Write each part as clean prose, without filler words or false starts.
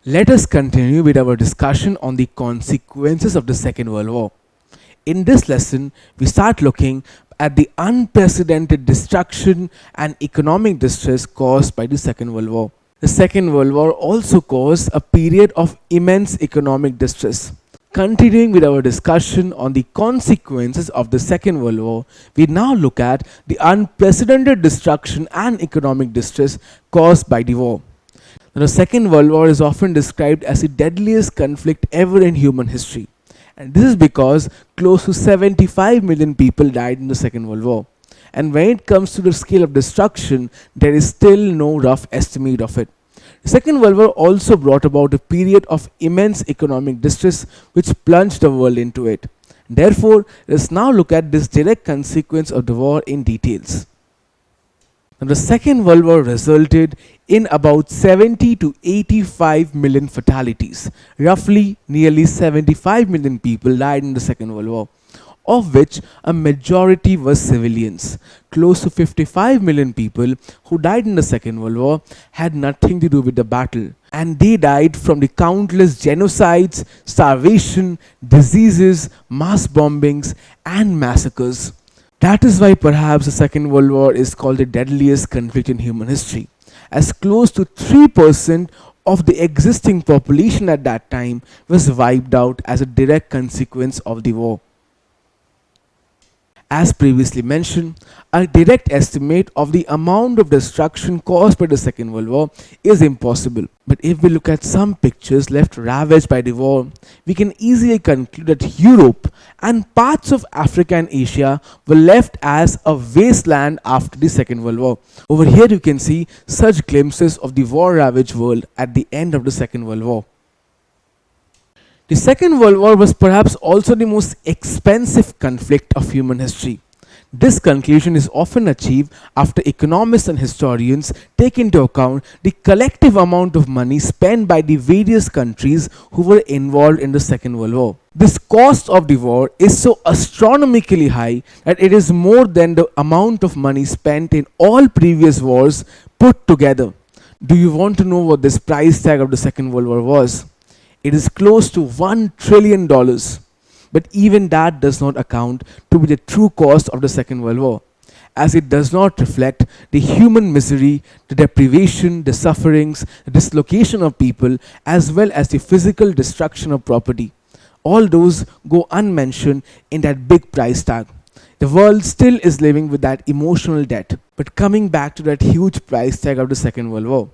Let us continue with our discussion on the consequences of the Second World War. In this lesson, we start looking at the unprecedented destruction and economic distress caused by the Second World War. The Second World War also caused a period of immense economic distress. Continuing with our discussion on the consequences of the Second World War, we now look at the unprecedented destruction and economic distress caused by the war. The Second World War is often described as the deadliest conflict ever in human history. And this is because close to 75 million people died in the Second World War. And when it comes to the scale of destruction, there is still no rough estimate of it. The Second World War also brought about a period of immense economic distress which plunged the world into it. Therefore, let us now look at this direct consequence of the war in details. Now, the Second World War resulted in about 70 to 85 million fatalities. Roughly, nearly 75 million people died in the Second World War, of which a majority were civilians. Close to 55 million people who died in the Second World War had nothing to do with the battle, and they died from the countless genocides, starvation, diseases, mass bombings, and massacres. That is why perhaps the Second World War is called the deadliest conflict in human history, as close to 3% of the existing population at that time was wiped out as a direct consequence of the war. As previously mentioned, a direct estimate of the amount of destruction caused by the Second World War is impossible. But if we look at some pictures left ravaged by the war, we can easily conclude that Europe and parts of Africa and Asia were left as a wasteland after the Second World War. Over here you can see such glimpses of the war-ravaged world at the end of the Second World War. The Second World War was perhaps also the most expensive conflict of human history. This conclusion is often achieved after economists and historians take into account the collective amount of money spent by the various countries who were involved in the Second World War. This cost of the war is so astronomically high that it is more than the amount of money spent in all previous wars put together. Do you want to know what this price tag of the Second World War was? It is close to $1 trillion. But even that does not account to be the true cost of the Second World War, as it does not reflect the human misery, the deprivation, the sufferings, the dislocation of people, as well as the physical destruction of property. All those go unmentioned in that big price tag. The world still is living with that emotional debt. But coming back to that huge price tag of the Second World War,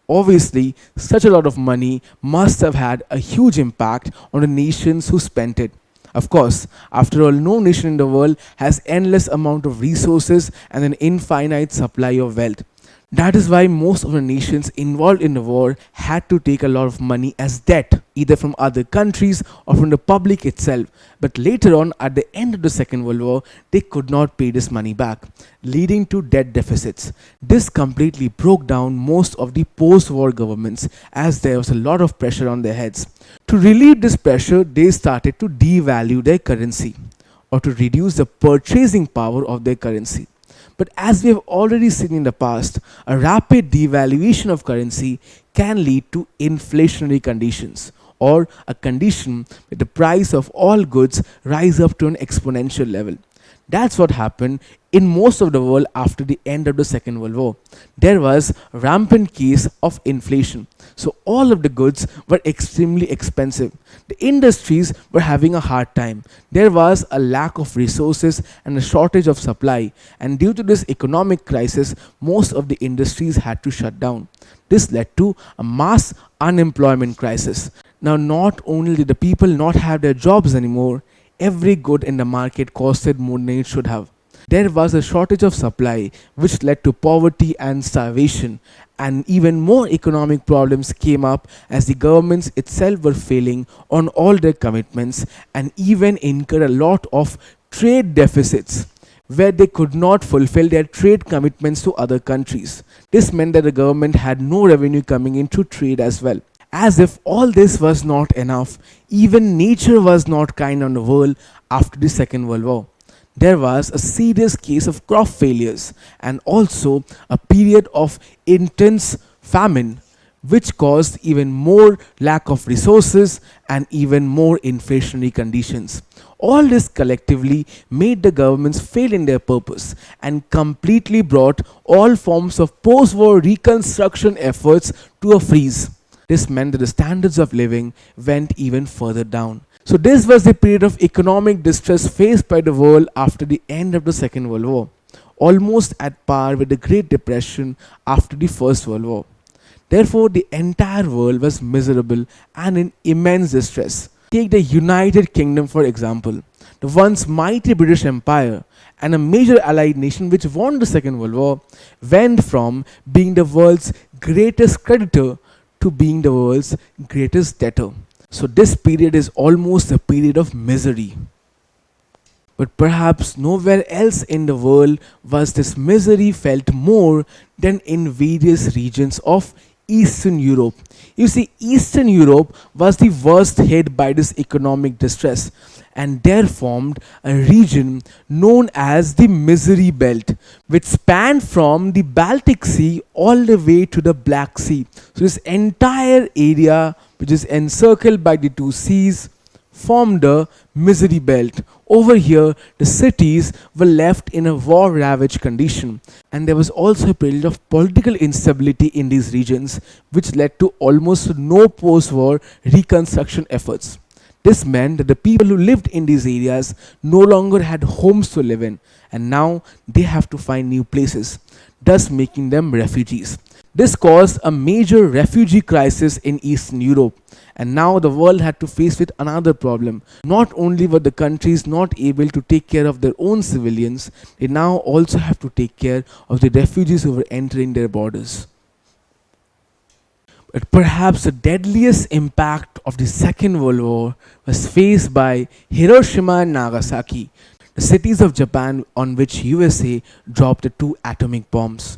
obviously, such a lot of money must have had a huge impact on the nations who spent it. Of course, after all, no nation in the world has endless amount of resources and an infinite supply of wealth. That is why most of the nations involved in the war had to take a lot of money as debt, either from other countries or from the public itself. But later on, at the end of the Second World War, they could not pay this money back, leading to debt deficits. This completely broke down most of the post-war governments, as there was a lot of pressure on their heads. To relieve this pressure, they started to devalue their currency, or to reduce the purchasing power of their currency. But as we have already seen in the past, a rapid devaluation of currency can lead to inflationary conditions, or a condition where the price of all goods rise up to an exponential level. That's what happened in most of the world after the end of the Second World War. There was a rampant case of inflation. So all of the goods were extremely expensive. The industries were having a hard time. There was a lack of resources and a shortage of supply. And due to this economic crisis, most of the industries had to shut down. This led to a mass unemployment crisis. Now, not only did the people not have their jobs anymore, every good in the market costed more than it should have. There was a shortage of supply, which led to poverty and starvation, and even more economic problems came up as the governments itself were failing on all their commitments and even incurred a lot of trade deficits, where they could not fulfill their trade commitments to other countries. This meant that the government had no revenue coming into trade as well. As if all this was not enough, even nature was not kind on the world after the Second World War. There was a serious case of crop failures and also a period of intense famine, which caused even more lack of resources and even more inflationary conditions. All this collectively made the governments fail in their purpose and completely brought all forms of post war reconstruction efforts to a freeze. This meant that the standards of living went even further down. So, this was the period of economic distress faced by the world after the end of the Second World War, almost at par with the Great Depression after the First World War. Therefore, the entire world was miserable and in immense distress. Take the United Kingdom for example, the once mighty British Empire and a major allied nation which won the Second World War, went from being the world's greatest creditor to being the world's greatest debtor. So, this period is almost a period of misery. But perhaps nowhere else in the world was this misery felt more than in various regions of Eastern Europe. You see, Eastern Europe was the worst hit by this economic distress, and there formed a region known as the Misery Belt, which spanned from the Baltic Sea all the way to the Black Sea. So, this entire area, which is encircled by the two seas, formed a misery belt. Over here, the cities were left in a war ravaged condition, and there was also a period of political instability in these regions, which led to almost no post war reconstruction efforts. This meant that the people who lived in these areas no longer had homes to live in, and now they have to find new places, thus making them refugees. This caused a major refugee crisis in Eastern Europe, and now the world had to face with another problem. Not only were the countries not able to take care of their own civilians, they now also have to take care of the refugees who were entering their borders. But perhaps the deadliest impact of the Second World War was faced by Hiroshima and Nagasaki, the cities of Japan on which USA dropped the two atomic bombs.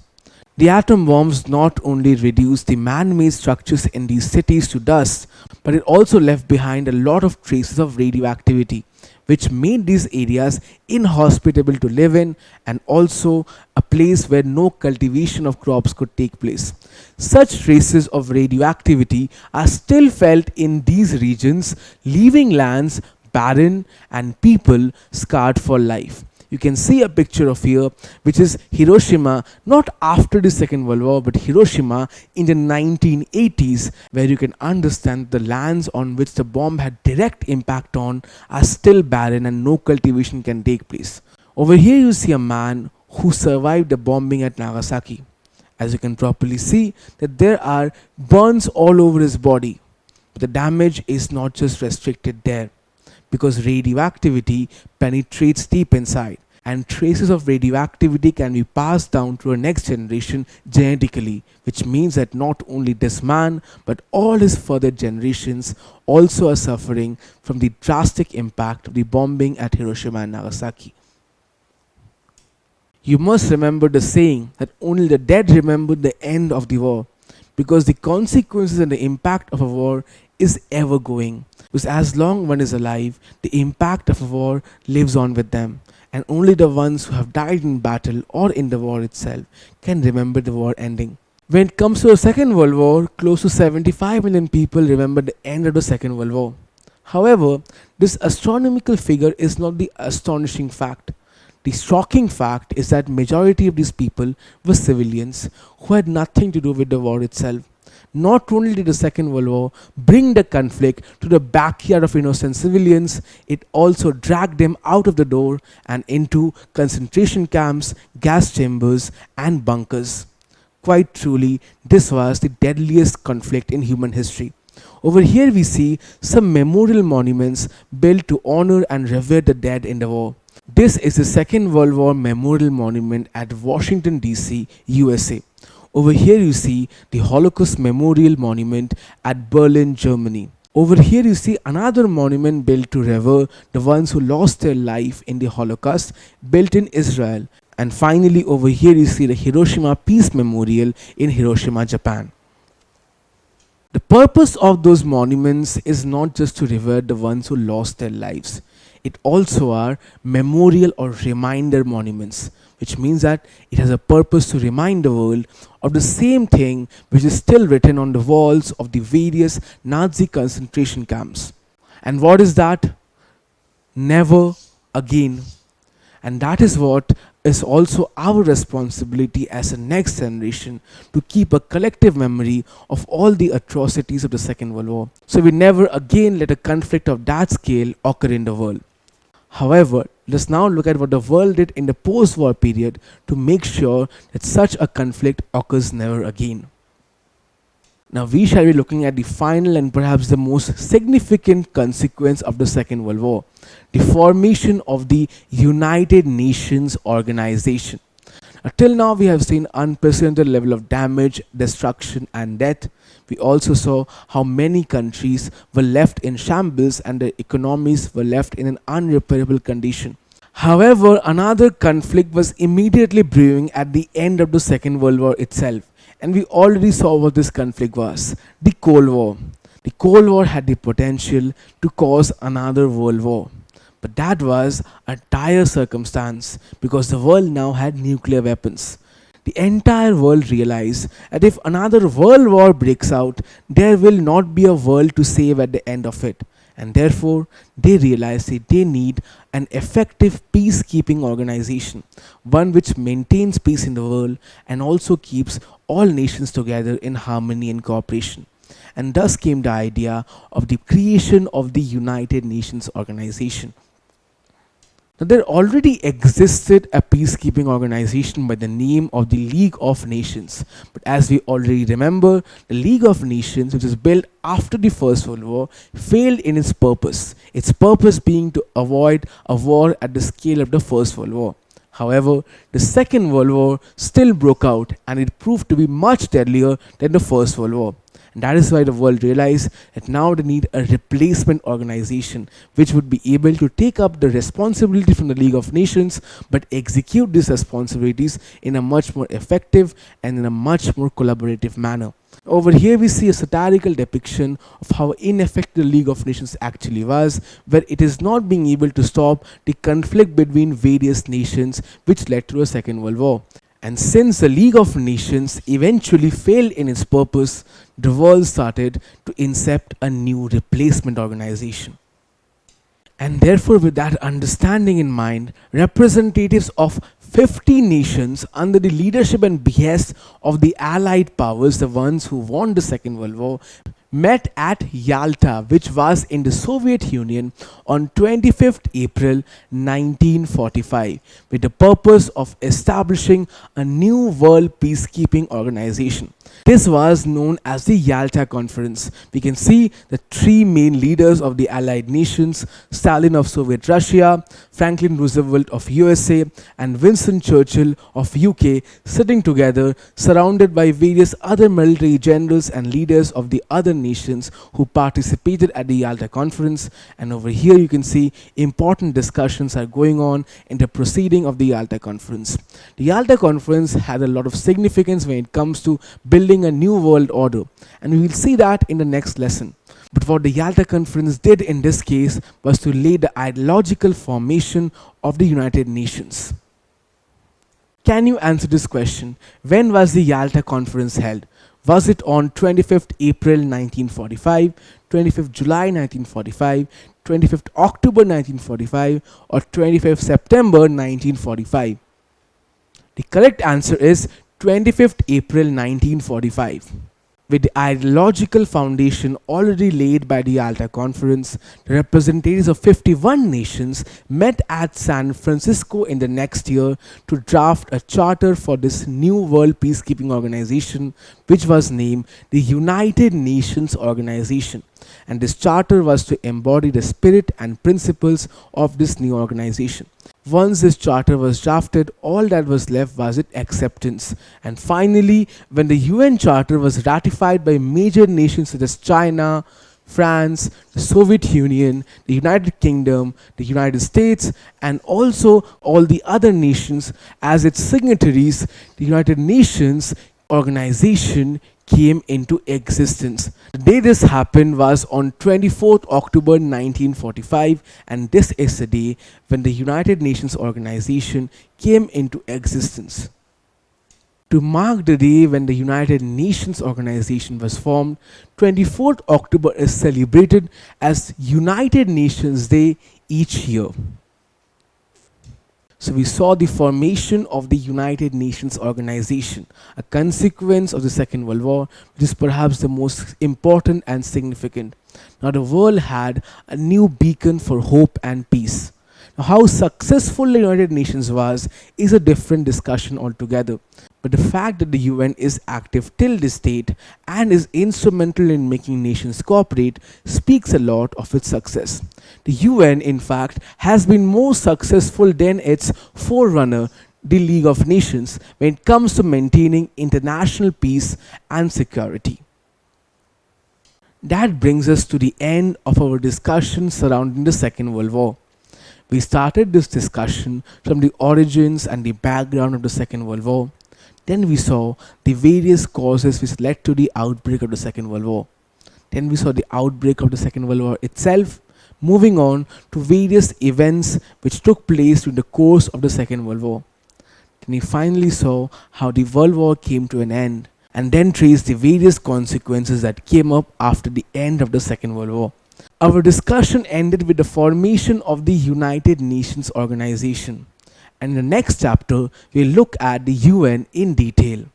The atom bombs not only reduced the man-made structures in these cities to dust, but it also left behind a lot of traces of radioactivity, which made these areas inhospitable to live in and also a place where no cultivation of crops could take place. Such traces of radioactivity are still felt in these regions, leaving lands barren and people scarred for life. You can see a picture of here, which is Hiroshima, not after the Second World War, but Hiroshima in the 1980s, where you can understand the lands on which the bomb had direct impact on are still barren and no cultivation can take place. Over here you see a man who survived the bombing at Nagasaki. As you can properly see that there are burns all over his body. But the damage is not just restricted there, because radioactivity penetrates deep inside, and traces of radioactivity can be passed down to a next generation genetically, which means that not only this man but all his further generations also are suffering from the drastic impact of the bombing at Hiroshima and Nagasaki. You must remember the saying that only the dead remember the end of the war, because the consequences and the impact of a war is ever going. Because as long one is alive, the impact of a war lives on with them, and only the ones who have died in battle or in the war itself can remember the war ending. When it comes to the Second World War, close to 75 million people remember the end of the Second World War. However, this astronomical figure is not the astonishing fact. The shocking fact is that majority of these people were civilians who had nothing to do with the war itself. Not only did the Second World War bring the conflict to the backyard of innocent civilians, it also dragged them out of the door and into concentration camps, gas chambers, and bunkers. Quite truly, this was the deadliest conflict in human history. Over here we see some memorial monuments built to honor and revere the dead in the war. This is the Second World War Memorial Monument at Washington DC, USA. Over here you see the Holocaust Memorial Monument at Berlin, Germany. Over here you see another monument built to revere the ones who lost their life in the Holocaust, built in Israel. And finally over here you see the Hiroshima Peace Memorial in Hiroshima, Japan. The purpose of those monuments is not just to revere the ones who lost their lives. It also are memorial or reminder monuments, which means that it has a purpose to remind the world of the same thing which is still written on the walls of the various Nazi concentration camps. And what is that? Never again. And that is what is also our responsibility as a next generation, to keep a collective memory of all the atrocities of the Second World War, so we never again let a conflict of that scale occur in the world. However, let's now look at what the world did in the post-war period to make sure that such a conflict occurs never again. Now we shall be looking at the final and perhaps the most significant consequence of the Second World War, the formation of the United Nations Organization. Till now we have seen unprecedented level of damage, destruction and death. We also saw how many countries were left in shambles and their economies were left in an unrepairable condition. However, another conflict was immediately brewing at the end of the Second World War itself. And we already saw what this conflict was: the Cold War. The Cold War had the potential to cause another world war. But that was a dire circumstance because the world now had nuclear weapons. The entire world realized that if another world war breaks out, there will not be a world to save at the end of it. And therefore, they realized that they need an effective peacekeeping organization, one which maintains peace in the world and also keeps all nations together in harmony and cooperation. And thus came the idea of the creation of the United Nations Organization. Now, there already existed a peacekeeping organization by the name of the League of Nations. But as we already remember, the League of Nations, which was built after the First World War, failed in its purpose being to avoid a war at the scale of the First World War. However, the Second World War still broke out and it proved to be much deadlier than the First World War. And that is why the world realized that now they need a replacement organization which would be able to take up the responsibility from the League of Nations but execute these responsibilities in a much more effective and in a much more collaborative manner. Over here we see a satirical depiction of how ineffective the League of Nations actually was, where it is not being able to stop the conflict between various nations which led to a Second World War. And since the League of Nations eventually failed in its purpose, the world started to incept a new replacement organization. And therefore, with that understanding in mind, representatives of 50 nations under the leadership and behest of the Allied powers, the ones who won the Second World War, met at Yalta, which was in the Soviet Union, on 25th April 1945, with the purpose of establishing a new world peacekeeping organization. This was known as the Yalta Conference. We can see the three main leaders of the Allied nations: Stalin of Soviet Russia, Franklin Roosevelt of USA, and Winston Churchill of UK, sitting together surrounded by various other military generals and leaders of the other nations who participated at the Yalta Conference. And over here you can see important discussions are going on in the proceeding of the Yalta Conference. The Yalta Conference had a lot of significance when it comes to building a new world order, and we will see that in the next lesson. But what the Yalta Conference did in this case was to lay the ideological formation of the United Nations. Can you answer this question? When was the Yalta Conference held? Was it on 25th April 1945, 25th July 1945, 25th October 1945, or 25th September 1945? The correct answer is 25th April 1945. With the ideological foundation already laid by the Yalta Conference, the representatives of 51 nations met at San Francisco in the next year to draft a charter for this new world peacekeeping organization, which was named the United Nations Organization. And this charter was to embody the spirit and principles of this new organization. Once this charter was drafted, all that was left was its acceptance. And finally, when the UN Charter was ratified by major nations such as China, France, the Soviet Union, the United Kingdom, the United States, and also all the other nations as its signatories, the United Nations organization came into existence. The day this happened was on 24th October 1945, and this is the day when the United Nations organization came into existence. To mark the day when the United Nations organization was formed, 24th October is celebrated as United Nations Day each year. So we saw the formation of the United Nations organization, a consequence of the Second World War, which is perhaps the most important and significant. Now the world had a new beacon for hope and peace. Now, how successful the United Nations was is a different discussion altogether. But the fact that the UN is active till this date and is instrumental in making nations cooperate speaks a lot of its success. The UN, in fact, has been more successful than its forerunner, the League of Nations, when it comes to maintaining international peace and security. That brings us to the end of our discussion surrounding the Second World War. We started this discussion from the origins and the background of the Second World War. Then we saw the various causes which led to the outbreak of the Second World War. Then we saw the outbreak of the Second World War itself, moving on to various events which took place during the course of the Second World War. Then we finally saw how the World War came to an end, and then traced the various consequences that came up after the end of the Second World War. Our discussion ended with the formation of the United Nations organization. And in the next chapter, we'll look at the UN in detail.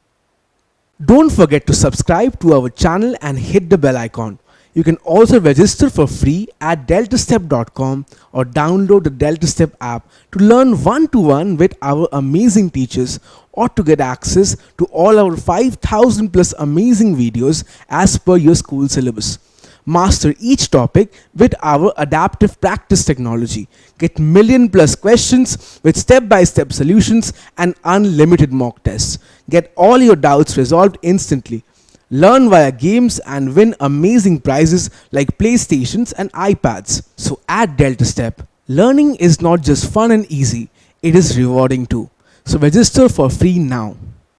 Don't forget to subscribe to our channel and hit the bell icon. You can also register for free at DeltaStep.com or download the DeltaStep app to learn one-to-one with our amazing teachers, or to get access to all our 5,000 plus amazing videos as per your school syllabus. Master each topic with our adaptive practice technology. Get million plus questions with step-by-step solutions and unlimited mock tests. Get all your doubts resolved instantly. Learn via games and win amazing prizes like PlayStations and iPads. So at DeltaStep, learning is not just fun and easy, it is rewarding too. So register for free now.